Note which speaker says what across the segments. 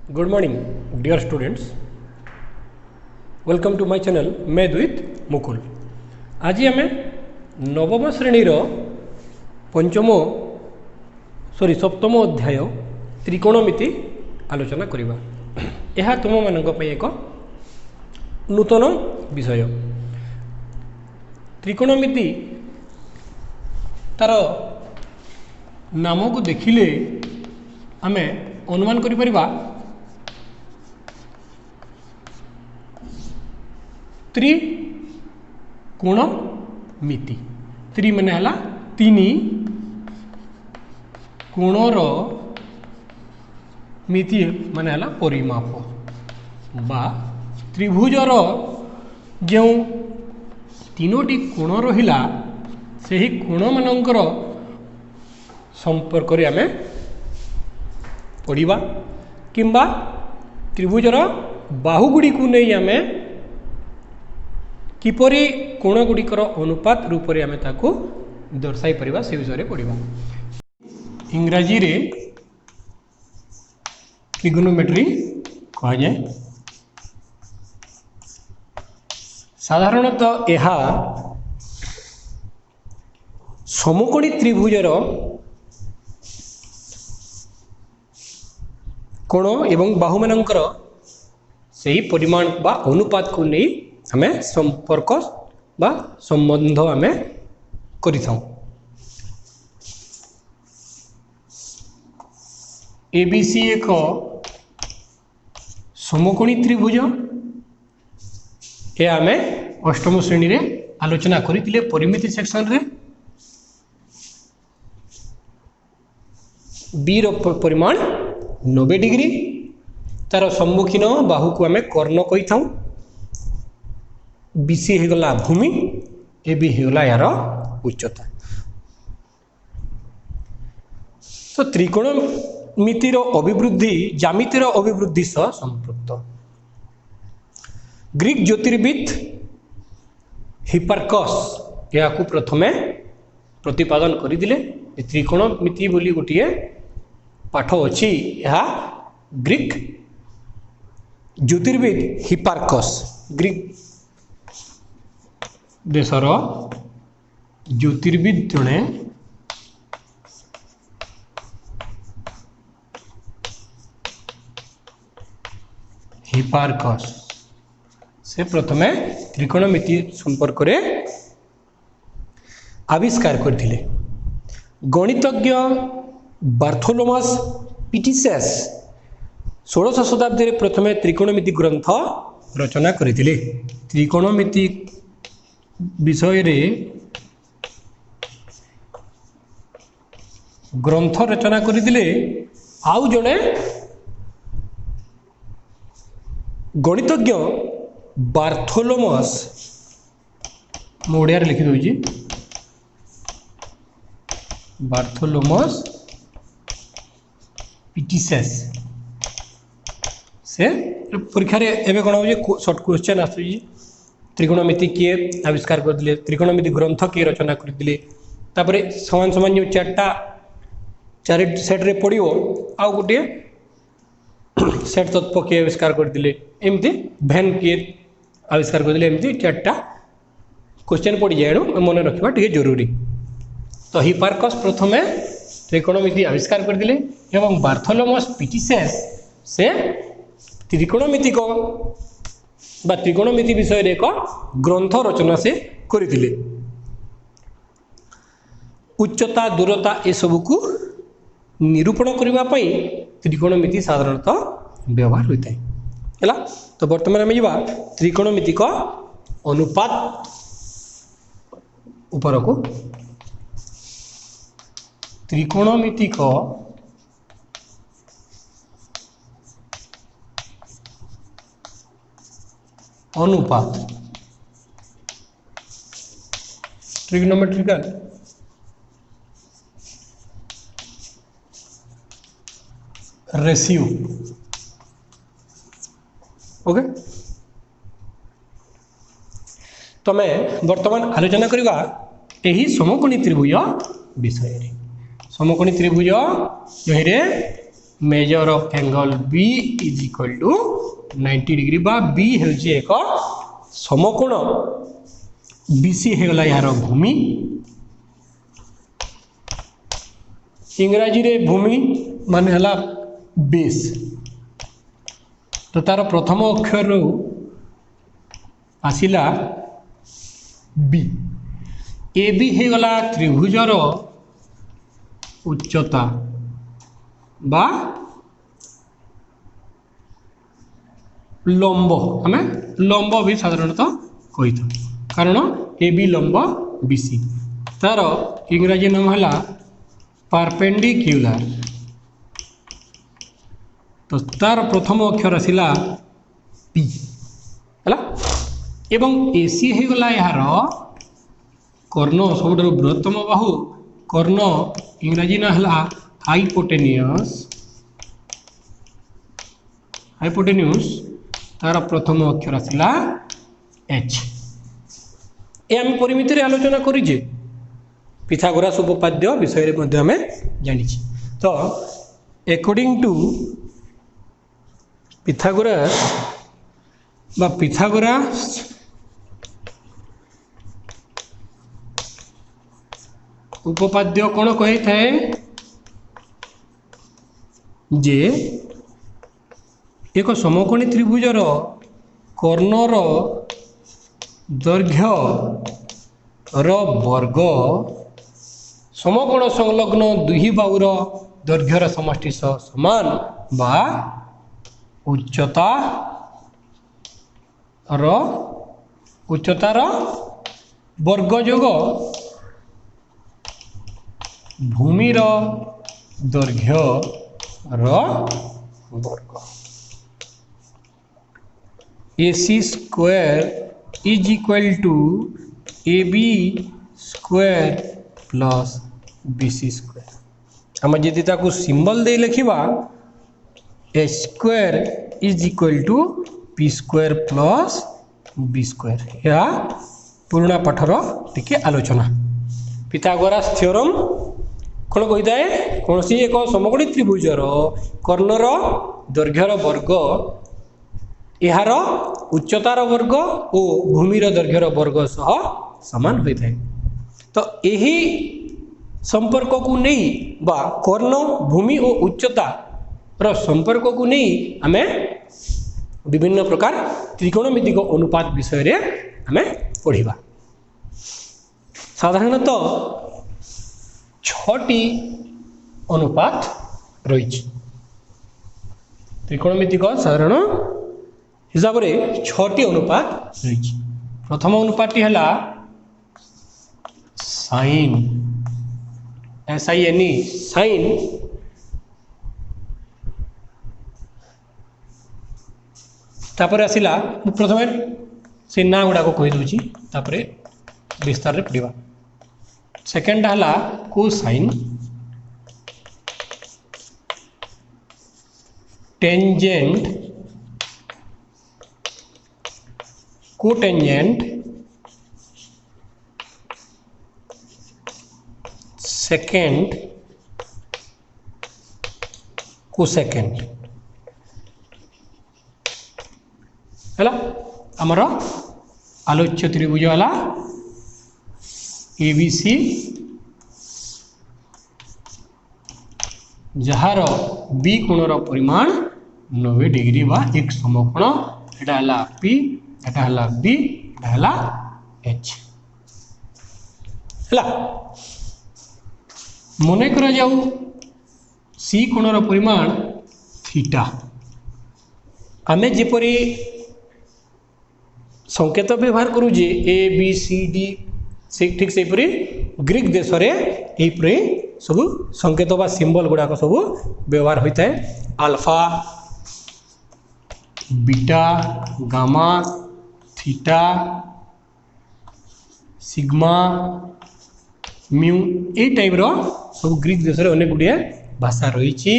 Speaker 1: Good morning, dear students. Welcome to my channel Math with Mukul. आज आम नवम श्रेणी सप्तम अध्याय त्रिकोणमिति आलोचना करिबा। यह तुम मानक एक नूतन विषय। त्रिकोणमिति तार नाम को देखिले आमे अनुमान करि परिबा त्रिकोणमिति। त्रि माने हला तीन कोणर मिति माने हला परिमाप बा त्रिभुजर जो तीनोटी कोण रहिला सेही कोण मानकर संपर्क रे आमे पढ़िबा किंबा त्रिभुजर बाहुगुड़ी को नहीं आमे किपरि कोण गुड़िकर अनुपात रूप में आमे ताको दर्शाई परिबा से विषय पढ़िबा। इंग्राजी रे ट्रिगोनोमेट्री कहा जाए। साधारणतः यह समकोणी त्रिभुजर कोण एवं बाहु मानकर सही परिमाण बा अनुपात को नहीं हमें संपर्क बा संबंध हमें करिथाउ। एबीसी एक समकोणी त्रिभुज ये आमे अष्टम श्रेणी रे आलोचना करितिले परिमिति सेक्शन रे। बी रो परिमाण 90 डिग्री, तार सम्मुखीन बाहु को आमे कर्ण कहि थाउ। बीसी हेगला भूमि, ए बी हेगला यार उच्चता। तो त्रिकोणमितिर अभिवृद्धि ज्यामितिर अभिवृद्धि सह संपृक्त। ग्रीक ज्योतिर्विद हिपार्कस या प्रथमे प्रतिपादन करदिले। त्रिकोणमिति बोली गोटे पाठ अच्छी, यह ग्रीक ज्योतिर्विद हिपार्कस ग्रीक देशर ज्योतिर्विद जड़े हिपार्कस से प्रथमे त्रिकोणमिति संपर्क रे आविष्कार करथिले। गणितज्ञ बार्थोलोमास पिटिसेस 16 शताब्दी रे प्रथमे त्रिकोणमिति ग्रंथ रचना करथिले। त्रिकोणमिति विषय रे ग्रंथ रचना करथिले। आउ जणे गणितज्ञ बार्थोलोमास मोडिया रे लिखि दोजी बार्थोलोमास पिटिसेस से परीक्षा रे एबे कोन हो शॉर्ट क्वेश्चन आसुजी। त्रिकोणमिति किए आविष्कार करथिले, त्रिकोणमिति ग्रंथ किए रचना करथिले, तापरे समान समान जो चार सेट रे पड़ियो आ गोटे सेट तत्व किए आविष्कार करथिले, एमती भेन किए आविष्कार करथिले। एमती चारटा क्वेश्चन पड़ी जाए मन रखा टे जरूरी। तो हिपार्कस प्रथमे त्रिकोणमिति आविष्कार करथिले एवं बार्थोलोमास पिटिसेस से त्रिकोणमिति को बा त्रिकोणमिति विषय एक ग्रंथ रचना से करथिले। उच्चता दूरता ए सब को निरूपण करबा पई त्रिकोणमिति साधारणतः व्यवहार होता है। हैला तो वर्तमान में जीवा त्रिकोणमिति का अनुपात ऊपर को। त्रिकोणमिति का अनुपात ट्रिग्नोमेट्रिकल रेशियो। ओके तो मैं वर्तमान आलोचना करवा यही समकोणी त्रिभुज विषय। समकोणी त्रिभुज यही measure of angle B is equal to 90 degree बा बी ହେଉଛି ଏକ समकोण बीसी ହେଇଗଲା यार भूमि इंग्राजी रे भूमि माने हला बेस तो तार प्रथम अक्षर रो आसिला बी ए बी ହେଇଗଲା त्रिभुजर उच्चता बा लंब आम लंब भी साधारणतः कही था कारण ए बी लंब बीसी तार इंग्राजी नाम है परपेंडिक्युलर तो तार प्रथम अक्षर आसला पी है एवं एसी होगला यार कर्ण सब बृहत्तम बाहु कर्ण इंग्राजी ना है हाइपोटेन्यूस तार प्रथम अक्षर आसला एच ये आम परिमिति रे आलोचना करिजे पिथागोरास उपपाद्य विषय में आम जानी तो अकॉर्डिंग टू पिथागोरास बा पिथागोरास उपपाद्य कौन कही थाए जे एक समकोणी त्रिभुजर कर्णर दैर्घ्य वर्ग समकोण संलग्न दुही बाहुर दैर्घ्यर समष्टि सह समान बा उच्चतार वर्ग जोग भूमिर दैर्घ्यर वर्ग AC square is equal to AB square plus BC square आम जी सिंबल दे लिखा A square is equal to P square plus B square या पुराना पाठर टिके आलोचना पिथागोरास थ्योरम कौन कही थाए कौन सी एक समकोणी त्रिभुजर कर्णर दैर्घ्यर वर्ग यार उच्चतार वर्ग और भूमिर दैर्घ्यर वर्ग सह समान होता है तो यही संपर्क को नहीं बा कर्ण भूमि और उच्चता रो संपर्क को नहीं आम विभिन्न प्रकार त्रिकोणमितिक अनुपात विषय रे आम पढ़ा साधारणतः 6टी अनुपात रही त्रिकोणमितिक साधारण हिसाब रे 6टी अनुपात रही प्रथम अनुपात है साइन SINE साइन तापर आसिला प्रथम से ना गुड़ा को कही दूची तापर विस्तार रे पढ़ा सेकेंड है cosine tangent cotangent second cosecant है आमर आलोच्य त्रिभुज है ABC जार बी कोणर परिमाण 90 डिग्री बा एक समकोण एटा हला P एटा हला B एटा हला H हला मने करा जाऊ C कोणर परिमाण थीटा आमे जेपरी संकेत व्यवहार करूजे ABCD से ठीक से परी ग्रीक देश रे एपरी सब संकेत बा सिंबल गुड़ाक सब व्यवहार होता है alpha beta gamma theta sigma mu ए टाइप रो सब ग्रीक देश रे अनेक गुड़िया भाषा रही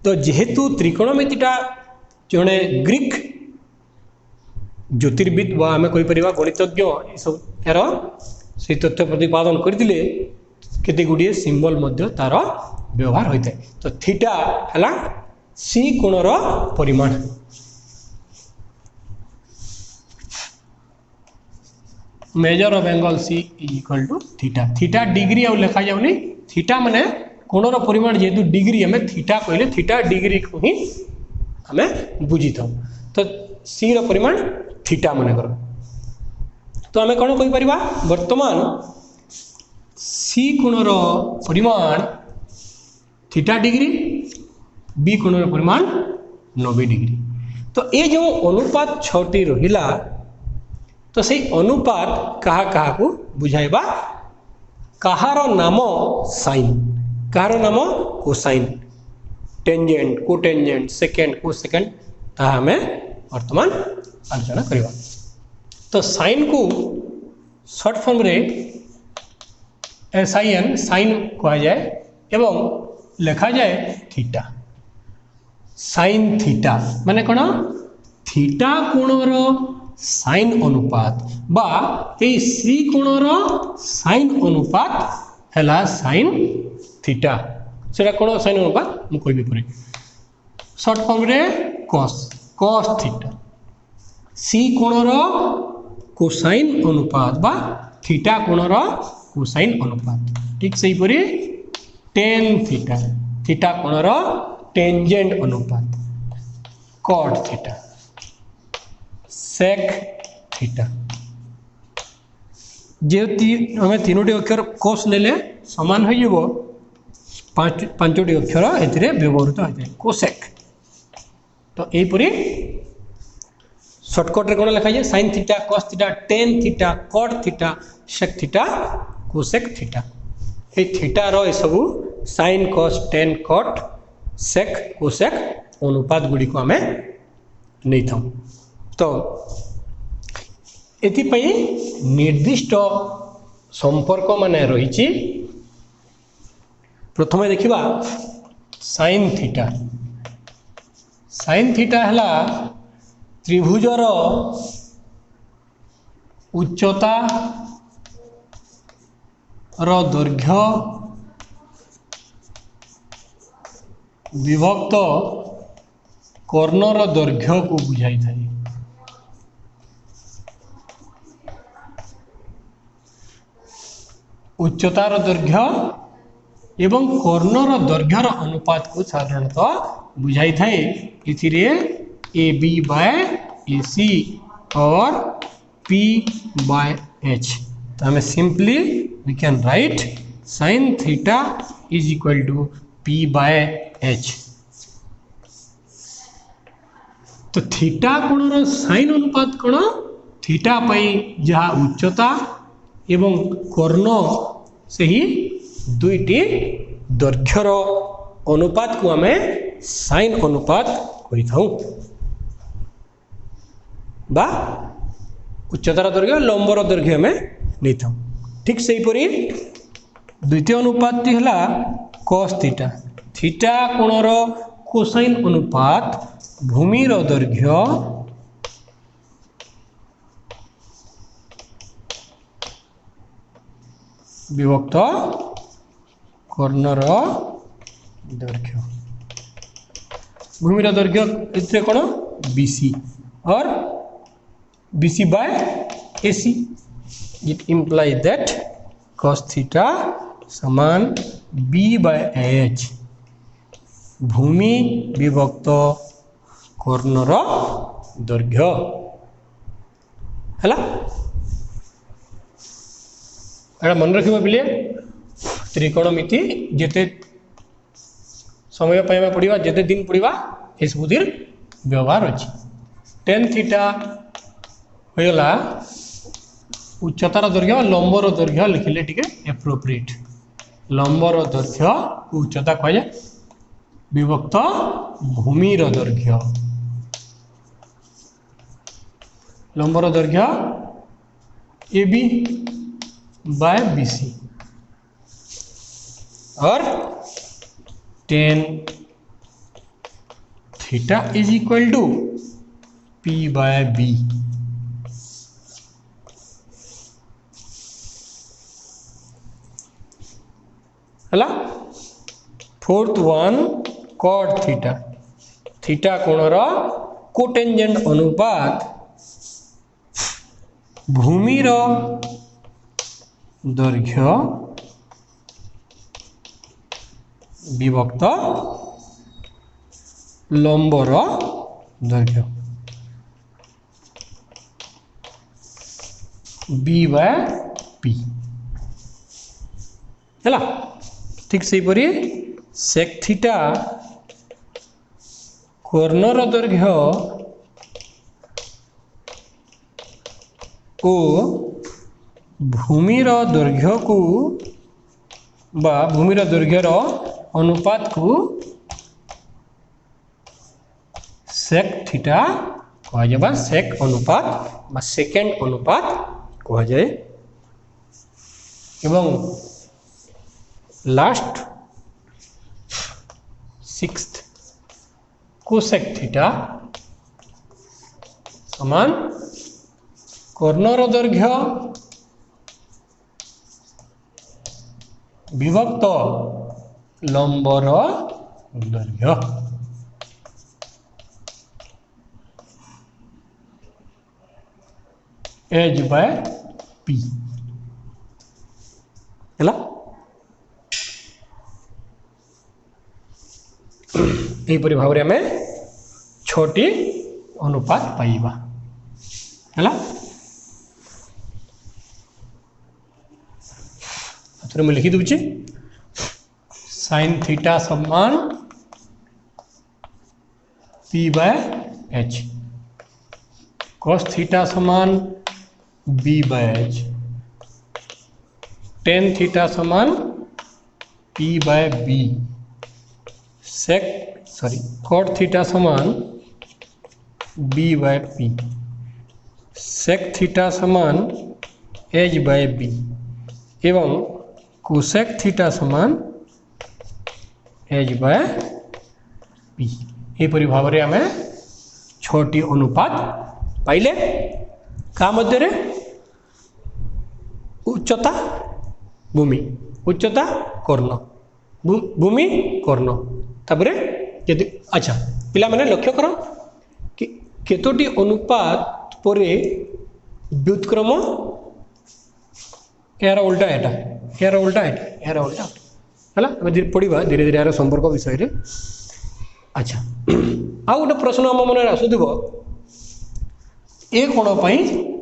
Speaker 1: तो जेहेतु त्रिकोणमितिटा जड़े ग्रीक ज्योतिर्विद आम कहीपर गणितज्ञ सब यार से तथ्य प्रतिपादन करते केते गुड़िए सिंबल मध्य तार व्यवहार होता है। तो थीटा है सी कोणर परिमाण। Measure of angle C is equal to theta. Theta degree आउ लिखा जाऊनी, थीटा माने कोणर परिमाण जेहेतु डिग्री हमें थीटा कहले थीटा डिग्री को ही हमें बुझी था। तो सी रो परिमाण थीटा मन कर। तो आम कौन कही परिबा वर्तमान सी कोणर परिमाण थीटा डिग्री, बी कोणर परिमाण 90 डिग्री। तो ये जो अनुपात 6टी रहिला, तो से अनुपात कहा कहा को बुझाइबा, कहार नाम साइन, कहार नाम कोसाइन, टेंजेंट कोटेंजेंट सेकेंड को सेकेंड, ताहा हमें वर्तमान आलोचना करवा। तो साइन को शॉर्ट फॉर्म रे SIN साइन कहा जाए एवं लिखा जाए थीटा। साइन थीटा माने कौन, थीटा कोणर साइन अनुपात बा ए सी कोणर साइन अनुपात है साइन थीटा। सेटा कौन साइन अनुपात मु कहबी परे, शॉर्ट फॉर्म रे कॉस, कॉस थीटा। सी कोणर कोसाइन अनुपात बा थीटा कोणर कोसाइन अनुपात। ठीक से परी टेन थीटा, थीटा कोणर टेंजेंट अनुपात, कॉट थीटा, सेक थीटा। जे हमें तीनोटी अक्षर कोस नेले समान हो जिवो, पांचोटी अक्षर एथिरे व्यवहृत होता है कोसेक। तो यहीपरी शॉर्टकट रे कौन लिखा जाए sine theta, cos theta, tan theta, cot theta, sec theta, cosec theta. ये थीटा रो सबू sine cos tan cot sec cosec अनुपात गुड़ी को आमे नहीं था। तो एथिपाई निर्दिष्ट संपर्क माने रही। प्रथम देखिबा साइन थीटा। साइन थीटा है त्रिभुजर उच्चता रो दैर्घ्य विभक्त कर्णर दैर्घ्य को बुझाई थाए। उच्चतार दैर्घ्य एवं कर्णर दैर्घ्यर अनुपात को साधारणतः बुझाई थाए इथिरे AB बाय AC और P बाय H। तो हमें simply we can write sine theta is equal to P by H। तो थीटा कोणर साइन अनुपात कोण, थीटा पाई जहाँ उच्चता एवं कर्ण से ही दुईटी दैर्घ्यर अनुपात को आमे साइन अनुपात कहि थाउ बा उच्चतार दैर्घ्य लंबर दैर्घ्य आमे नहीं थाउ। ठीक से परी द्वितीय अनुपात है कॉस थीटा। थीटा कोणर कोसाइन अनुपात भूमिर दैर्घ्य विभक्त कर्णर दैर्घ्य। भूमिर दैर्घ्य इससे कौन BC और BC by AC। It imply that cos theta समान B बाय H भूमि विभक्त कर्णर दैर्घ्य है। एटा मन रखिबा बिले त्रिकोणमिति जेते समय पाइबा पड़िबा, जेते दिन पड़िबा ए सबुतिर व्यवहार अछि। टेन थीटा होइला उच्चतार दैर्घ्य लंबर दैर्घ्य लिखिले टिके एप्रोप्रिएट। लंबर दैर्घ्य उच्चता कह जाए विभक्त भूमिर दैर्घ्य। लंबर दैर्घ्य AB बाय BC और tan theta is equal to P by B। है fourth one cot theta theta कोणर कोटेंजेंट अनुपात भूमिर दैर्घ्य विभक्त लंबर दैर्घ्य बी बाय पी है ठीक से परी सेक थीटा कॉर्नर दैर्घ्य को भूमिर दैर्घ्य को बा भूमिर दैर्घ्यर अनुपात को सेक थीटा कह जाए सेक अनुपात बा सेकेंड अनुपात कह जाए एवं लास्ट सिक्स्थ कोसेक थीटा समान कॉर्नर दैर्घ्य विभक्त लंबर दैर्घ्य एच बाय पी है यहीपरि भाव में आम छटी अनुपात पाइबा है मुझे लिखि दूची साइन थीटा समान P by H cos theta समान B by H tan theta समान P by B cot theta समान B by P sec theta समान एच बाय बी एवं कोसेक थीटा समान एच बाय पी यहीपरि भाव में आम छटी अनुपात पाइले का मध्य रे उच्चता भूमि उच्चता कर्ण भूमि कर्ण तापर यदि अच्छा पिला माने लक्ष्य कर कि केतोटी अनुपात परे व्युत्क्रम यार उल्टा एटा यार उल्टा एटा यार उल्टा है आम पढ़ा धीरे धीरे यार संपर्क विषय रे अच्छा आउ गोटे प्रश्न आम मन आसुव ए कोण पर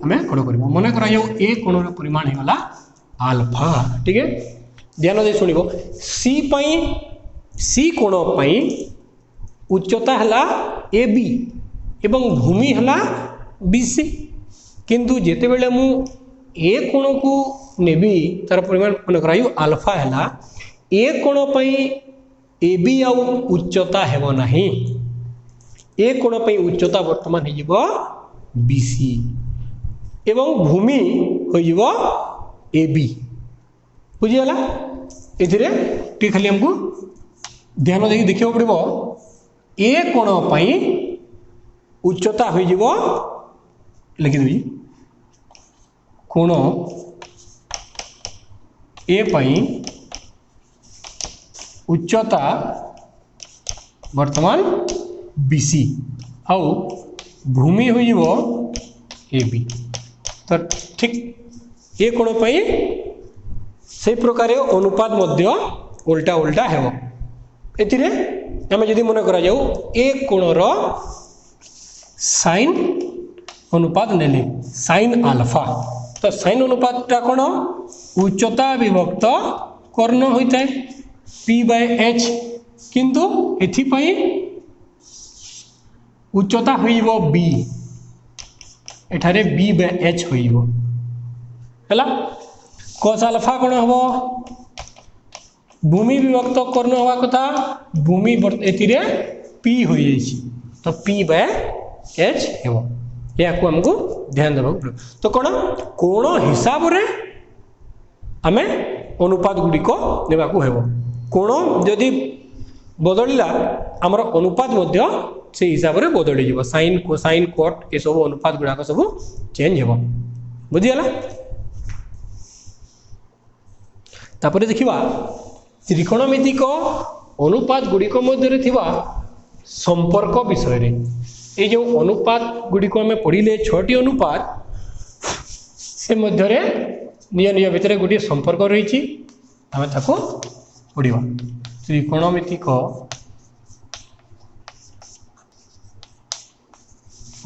Speaker 1: आम कौन कर मन कर ए कोणर परिमाण होगा आल्फा ठीक है ध्यान दे शुण सी कोण उच्चता है ए बी एवं भूमि है बी सी किंतु जिते बेले मु ए कोण को नेबी तार परिमाण मन कर आल्फा है ए कोण ए बी आउ उच्चता हेब नहीं ए कोण उच्चता वर्तमान हो बी सी एवं भूमि हो ए बी बुझीगला ये खाली हमको ध्यान देकी देखा पड़ो ए कोण उच्चता हो लिखिदेवी कोण ए उच्चता वर्तमान बीसी आउ भूमि हो ए बी तो ठीक ए कोण से प्रकार अनुपात मध्य उल्टा उल्टा है एथिरे आम जदि मन करा जाऊ ए कोणर साइन अनुपात नेले साइन आल्फा तो साइन अनुपातटा कौन उच्चता विभक्त कर्ण होता है पी बाय एच किंतु एथिपाई उच्चता हो बी एठारे बी बाय एच हो कस आल्फा कौन हम भूमि विभक्त कर्ण हवा कथा भूमि एथिरे पी हो तो पी बाय एच हो या हमको ध्यान देवा पड़े तो कौन कोण हिसाब रे आम अनुपात गुड़िक नेबा को हेबो कोण जदि बदलिला आमर अनुपात मध्य से हिसाब रे बदली जीवो साइन कोसाइन कट ये सब अनुपात गुड़ाक सब चेंज हेबो बुझीगला तापर देखिबा त्रिकोणमितिक अनुपात गुड़िक मध्य थिबा संपर्क विषय रे ये जो अनुपात गुड़िक आम पढ़ले 6टी अनुपात से मध्य निज निज भितर गोटे संपर्क रही आम ताको पढ़ा त्रिकोणमितिक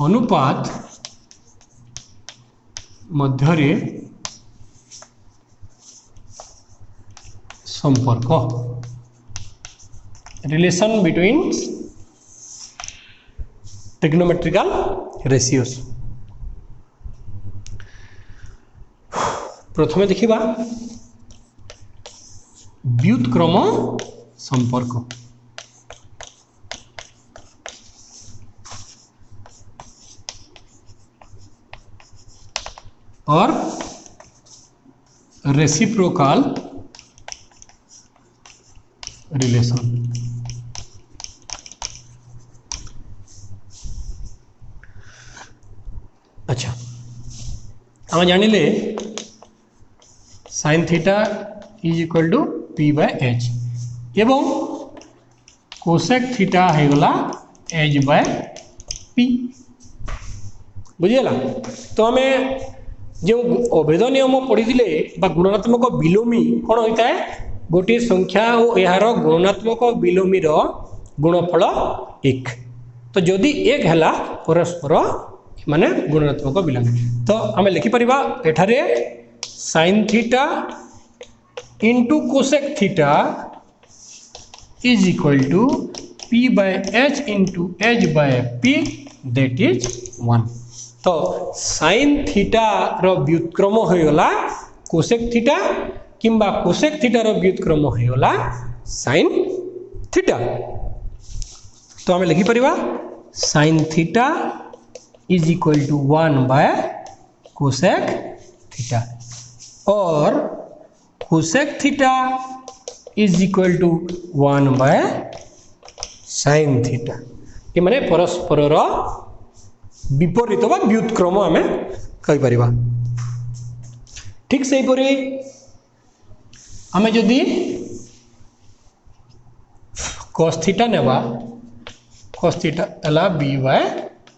Speaker 1: अनुपात मध्य संपर्क रिलेशन बिटवीन ट्रिग्नोमेट्रिकल रेशियोस। प्रथमे देखिबा व्युत्क्रम संपर्क। और रेसिप्रोकल रिलेशन। अच्छा हम जानिले sine theta is equal to P by H एवं कोसेक थीटा है गला एच बाय पी बुझीगला। तो आम जो अभेद नियम पढ़ी गुणात्मक विलोमी कौन होता है गोटे संख्या और यार गुणात्मक विलोमी गुणफल 1 तो जदि 1 है परस्पर माने गुणात्मक विलोमी तो आम लिखिपर एठारे sine theta into cosec theta is equal to P by H into H by P that is 1। तो साइन थीटा रो व्युत्क्रम होइगला कोसेक थीटा किंबा कोसेक थीटा रो व्युत्क्रम होइगला साइन थीटा। तो आम लिखि परिबा sine theta is equal to 1 by cosec theta और cosec theta is equal to 1 by sine theta. ये माने परस्पर रो विपरीत बा व्युत्क्रम आम कहि परिबा। ठीक से परी आम जदि cos थीटा नेबा cos थीटा एला b by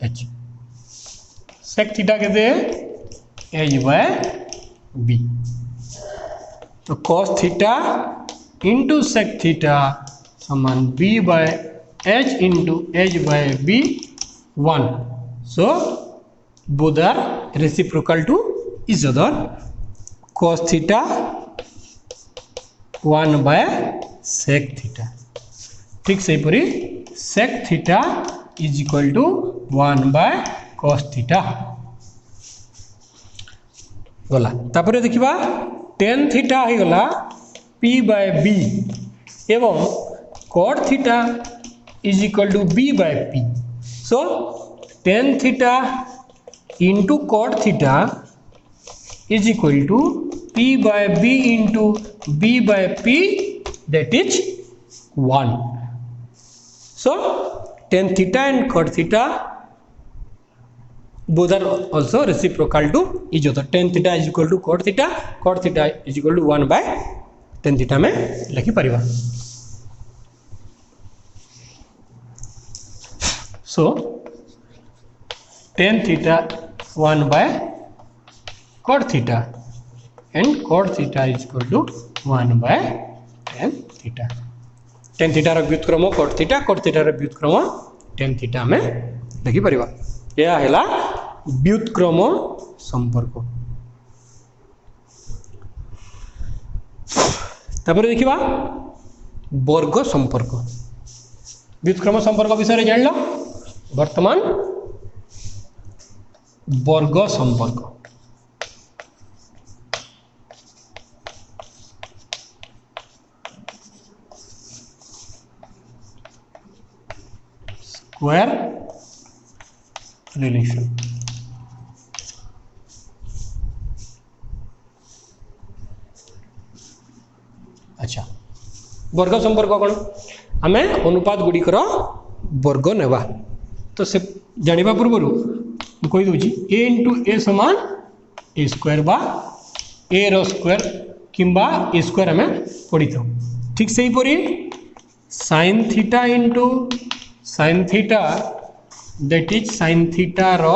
Speaker 1: h sec theta केते h बाय b। तो cos theta into sec theta समान b by h into h by b 1। So both are reciprocal to each other. Cos theta 1 by sec theta। ठीक से परी sec theta is equal to 1 by cos theta गला। तापर देखिबा tan theta ही गला p by b एवं cot theta is equal to b by p। So tan theta into cot theta is equal to p by b into b by p that is 1। So tan theta and cot theta both are also reciprocal to each other। tan theta is equal to cot theta is equal to 1 by tan theta में लिखि परिबा। So tan theta 1 by cot theta and cot theta is equal to 1 by tan theta। tan theta रो व्युत्क्रम cot theta रो व्युत्क्रम tan theta में लिखि परिबा। या हैला व्युत्क्रम संपर्क। तापर देखिबा वर्ग संपर्क। व्युत्क्रम संपर्क विषय जान लो वर्तमान वर्ग संपर्क। Square relation. अच्छा वर्ग संपर्क कौन आम अनुपात गुड़िकर वर्ग नेबा तो से जानिबा पूर्व कही दूँ ए इंटू ए समान ए स्क्वायर बा ए रो स्क्वायर किंबा ए स्क्वायर आम पढ़ी था ठीक से हीपरी sine theta into sine theta that is sine theta रो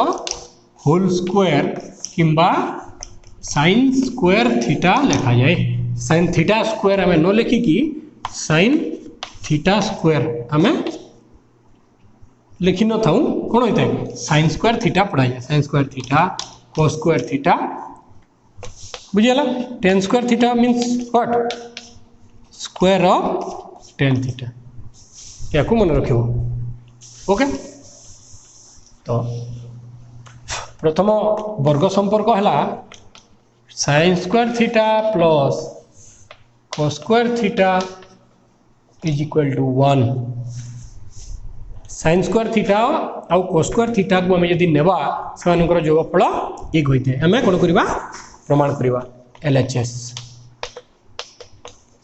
Speaker 1: होल स्क्वायर किंबा साइन स्क्वायर थीटा लिखा जाए। साइन थीटा स्क्वायर आम न लिखिकी साइन थीटा स्क्वायर आम लिखि न था कौन होता है साइन स्क्वायर थीटा पढ़ा जाए। Sine square theta cos square theta बुझीगला। Tan square theta means what square of tan theta या मन रखियो। ओके तो प्रथम वर्ग संपर्क है sine square theta plus cos square theta is equal to 1। Sine square theta आउ कोस स्क्वायर थीटा को आम जब नेबा से जोगफल एक होता है। आम कौन करवा प्रमाण करवा LHS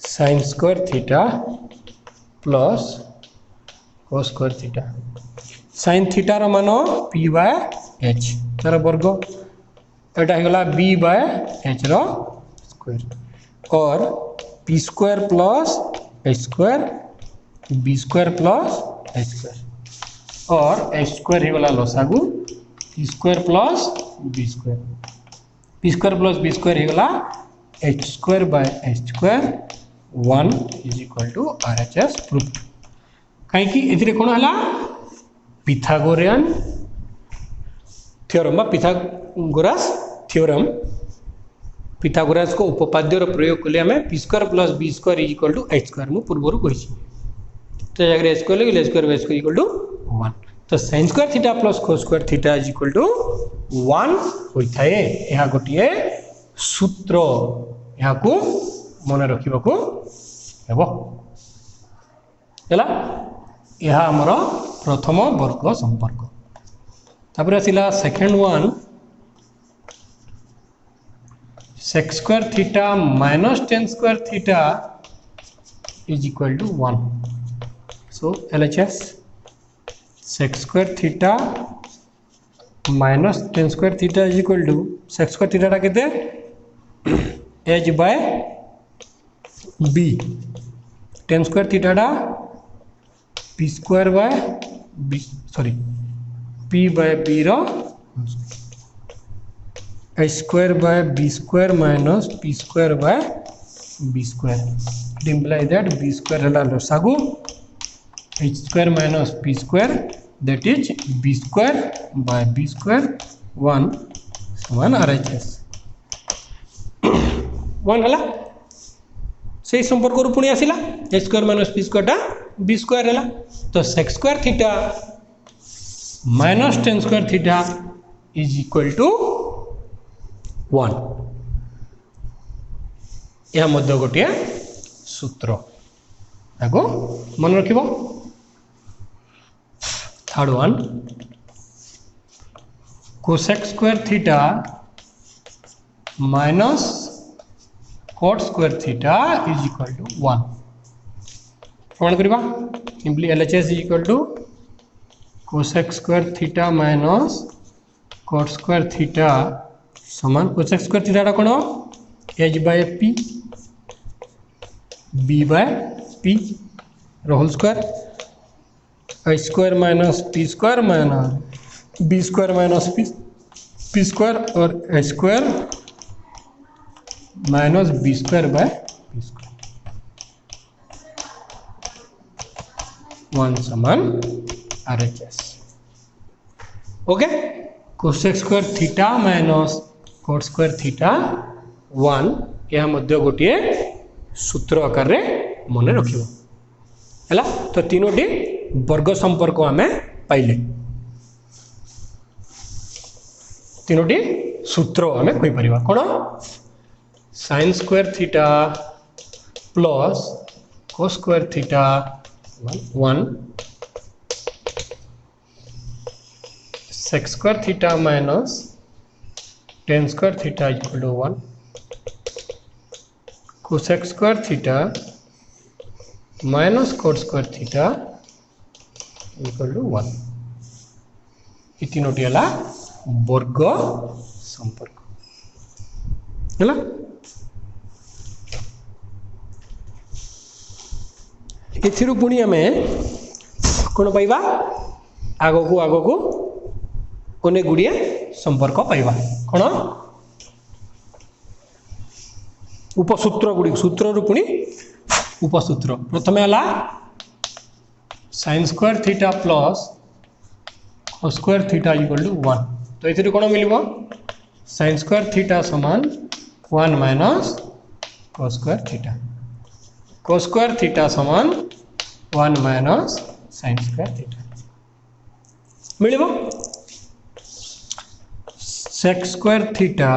Speaker 1: sine square theta plus cos square theta. Sine थीटार मान p बाय h तार वर्ग एटा होगा b बाय h रो स्क्वायर और p square plus h square b square plus h square और h स्क्वायर होगा लसागु p square plus b square. p square plus b square होगा h square by h square 1 is equal to RHS proof. कहीं कौन है पिथागोरियन theorem पिथागोरास theorem पिथागोरास को उपपाद्यर प्रयोग कले आम p square plus b square is equal to h square मुझे पूर्व कही तो जगह h स्क्वायर लगे h square by square equal to 1। तो sine square theta plus cos square theta is equal to 1 होता है। यह गोटे सूत्र यहाँ को मन रखा यह आमर प्रथम वर्ग संपर्क। तापर आसिला second one sec square theta minus tan square theta is equal to 1। So LHS sec square theta minus tan square theta is equal to sec square theta के h by b tan square theta p square by b sorry p by b रो h square by b square minus p square by b square imply that b square है लसागु h square minus p square that is b square by b square 1 समान RHS 1 है से संपर्क पुणी आसला h square minus p square b square है। तो sec square theta minus tan square theta is equal to 1। यह मध्य गोटे सूत्र आगो मन रख। Third one cosec square theta minus cot square theta is equal to 1 प्रमाण करवा simply LHS is equal to cosec square theta minus cot square theta समान कोसेक स्क्वायर थीटा कौन h by p b by p whole square h square minus p square minus b square minus p square और h square minus b square by p square 1 समान RHS। Okay cosec square theta minus cot square theta 1 यह मध्य गोटे सूत्र आकार रे मन रखिबो हैला। तो तीनोटी वर्ग संपर्क आमे पाइले तीनोटी सूत्र आमे कहि परिबा कोन sine square theta plus cos square theta 1 sec square theta minus tan square theta equal to 1 cosec square theta minus cot square theta equal to 1 ये तीनोटी है वर्ग संपर्क है। एथिरु पुणी आमे कोन पाइबा आगो को अनेक गुड़िए संपर्क पाइबा कोन उपसूत्र गुड़ी सूत्र रु पुणी उपसूत्र प्रथम है sin square theta plus cos square theta equal to 1 तो ये कौन मिल sin स्क्वायर थीटा समान 1 माइनस cos स्क्वायर थीटा समान 1 माइनस sin स्क्वायर थीटा मिल sec square theta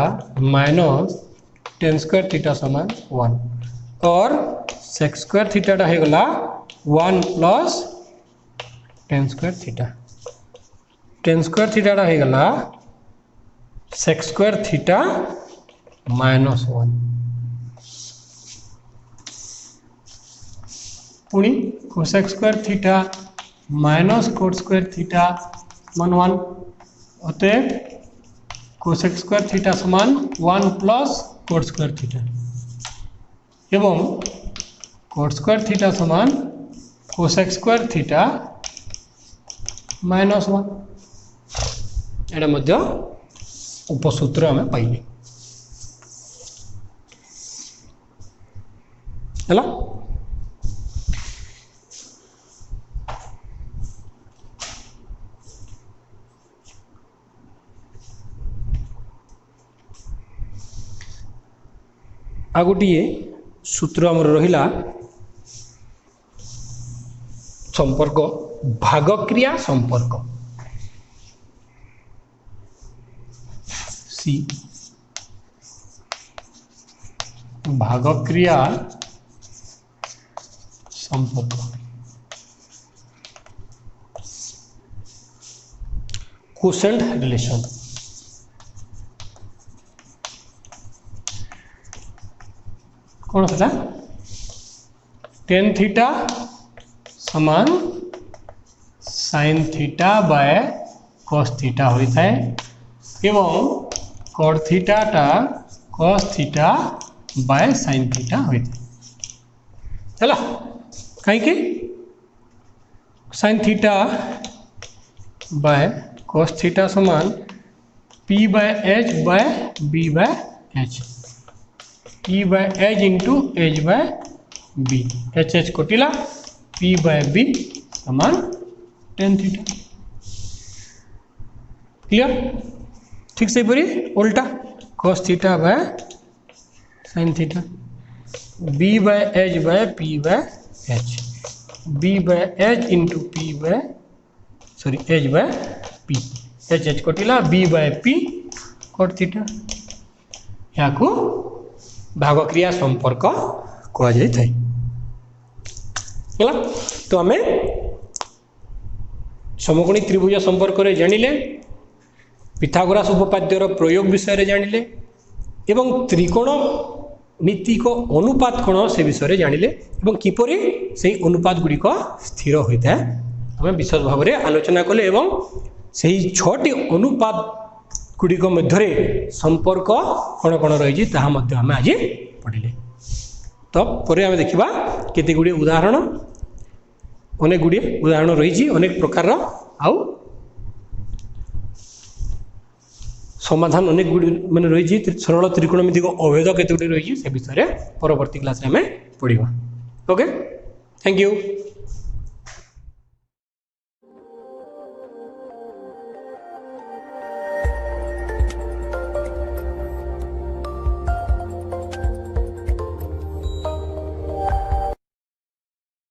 Speaker 1: minus tan square theta समान 1 और sec स्क्वायर थीटा टा गला 1 प्लस tan स्क्वायर थीटा टा गला sec स्क्वायर थीटा माइनस 1 पुणी cosec square theta minus cot square theta मान 1 होते cosec स्क्वायर थीटा समान 1 प्लस cot स्क्वायर थीटा एवं cot स्क्वायर थीटा समान cosec स्क्वायर थीटा माइनस 1 एटा मध्य उपसूत्र आम पाइले है आ गोटे सूत्र आमर रहिला संपर्क भागक्रिया संपर्क सी भागक्रिया संपर्क क्वोशेंट रिलेशन कौन था tan थीटा समान sin theta by cos theta होता है एवं cot थीटा टा cos theta by sin theta होता है कहीं sin theta by cos theta समान p by h by b by h p by h into h by b h h कटिला p by b समान tan theta clear ठीक से परी उल्टा cos theta by sin theta b by h by p by h b by h into p by sorry h by p h h कटिला b by p cot theta या को भागक्रिया संपर्क कह जाए तो आम समकोणी त्रिभुज संपर्क रे जानिले पिथागोरास उपपाद्यर प्रयोग विषय जानिले एवं त्रिकोणमिति को अनुपात कौन से विषय जानिले एवं किपरि से अनुपात गुड़िक स्थिर होता है आम विशद भाव में आलोचना कले एवं से 6टी अनुपात गुड़िक मध्य संपर्क कौन कौन रही आम आज पढ़िले तो पर आम देखा केते गुड़िए उदाहरण अनेक गुड़िए उदाहरण रही अनेक प्रकार आउ समाधान अनेक गुड़ी मैंने रही सरल त्रिकोणमितिक अभेद केते गुड़ी रही से विषय परवर्ती क्लास में आम पढ़ा ओके थैंक यू।